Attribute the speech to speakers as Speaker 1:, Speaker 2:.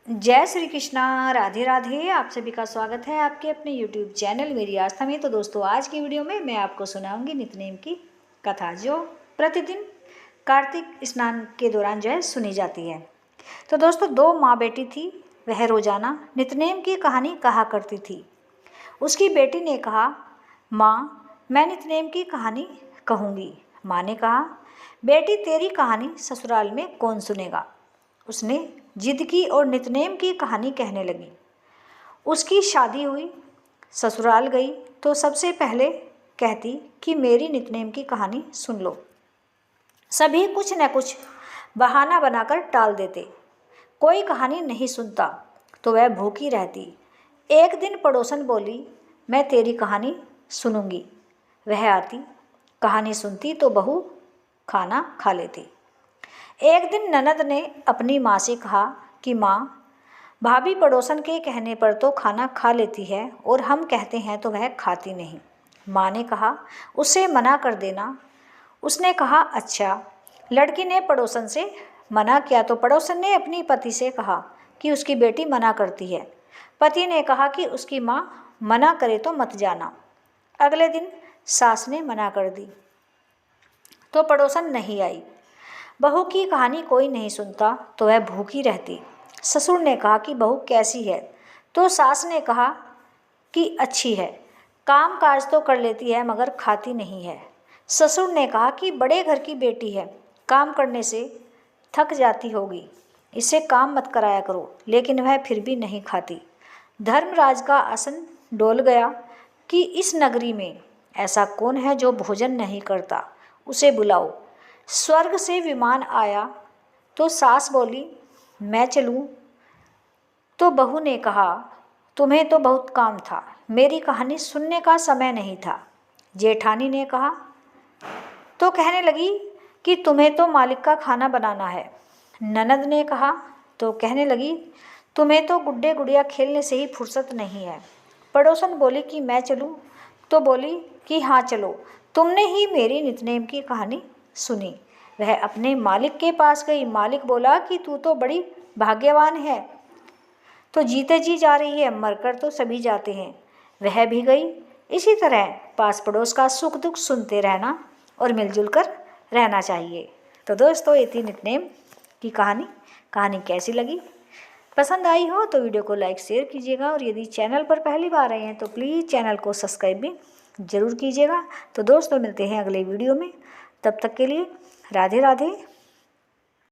Speaker 1: जय श्री कृष्णा, राधे राधे। आप सभी का स्वागत है आपके अपने YouTube चैनल मेरी आस्था में। तो दोस्तों, आज की वीडियो में मैं आपको सुनाऊंगी नित्यनेम की कथा, जो प्रतिदिन कार्तिक स्नान के दौरान सुनी जाती है। तो दोस्तों, दो माँ बेटी थी। वह रोजाना नित्यनेम की कहानी कहा करती थी। उसकी बेटी ने कहा, माँ मैं नित्यनेम की कहानी कहूँगी। माँ ने कहा, बेटी तेरी कहानी ससुराल में कौन सुनेगा। उसने जिद की और नित्यनेम की कहानी कहने लगी। उसकी शादी हुई, ससुराल गई तो सबसे पहले कहती कि मेरी नित्यनेम की कहानी सुन लो। सभी कुछ न कुछ बहाना बनाकर टाल देते। कोई कहानी नहीं सुनता तो वह भूखी रहती। एक दिन पड़ोसन बोली, मैं तेरी कहानी सुनूंगी। वह आती, कहानी सुनती तो बहू खाना खा लेती। एक दिन ननद ने अपनी माँ से कहा कि माँ, भाभी पड़ोसन के कहने पर तो खाना खा लेती है और हम कहते हैं तो वह खाती नहीं। माँ ने कहा, उसे मना कर देना। उसने कहा, अच्छा। लड़की ने पड़ोसन से मना किया तो पड़ोसन ने अपनी पति से कहा कि उसकी बेटी मना करती है। पति ने कहा कि उसकी माँ मना करे तो मत जाना। अगले दिन सास ने मना कर दी तो पड़ोसन नहीं आई। बहू की कहानी कोई नहीं सुनता तो वह भूखी रहती। ससुर ने कहा कि बहू कैसी है, तो सास ने कहा कि अच्छी है, काम काज तो कर लेती है मगर खाती नहीं है। ससुर ने कहा कि बड़े घर की बेटी है, काम करने से थक जाती होगी, इससे काम मत कराया करो। लेकिन वह फिर भी नहीं खाती। धर्मराज का आसन डोल गया कि इस नगरी में ऐसा कौन है जो भोजन नहीं करता, उसे बुलाओ। स्वर्ग से विमान आया तो सास बोली, मैं चलूं। तो बहू ने कहा, तुम्हें तो बहुत काम था, मेरी कहानी सुनने का समय नहीं था। जेठानी ने कहा तो कहने लगी कि तुम्हें तो मालिक का खाना बनाना है। ननद ने कहा तो कहने लगी, तुम्हें तो गुड्डे गुड़िया खेलने से ही फुर्सत नहीं है। पड़ोसन बोली कि मैं चलूं, तो बोली कि हाँ चलो, तुमने ही मेरी नित्यनेम की कहानी सुनी। वह अपने मालिक के पास गई। मालिक बोला कि तू तो बड़ी भाग्यवान है, तो जीते जी जा रही है, मरकर तो सभी जाते हैं। वह भी गई। इसी तरह पास पड़ोस का सुख दुख सुनते रहना और मिलजुल कर रहना चाहिए। तो दोस्तों, ये थी नित्यनेम की कहानी कैसी लगी? पसंद आई हो तो वीडियो को लाइक शेयर कीजिएगा, और यदि चैनल पर पहली बार आए हैं तो प्लीज़ चैनल को सब्सक्राइब भी ज़रूर कीजिएगा। तो दोस्तों, मिलते हैं अगले वीडियो में। तब तक के लिए राधे राधे।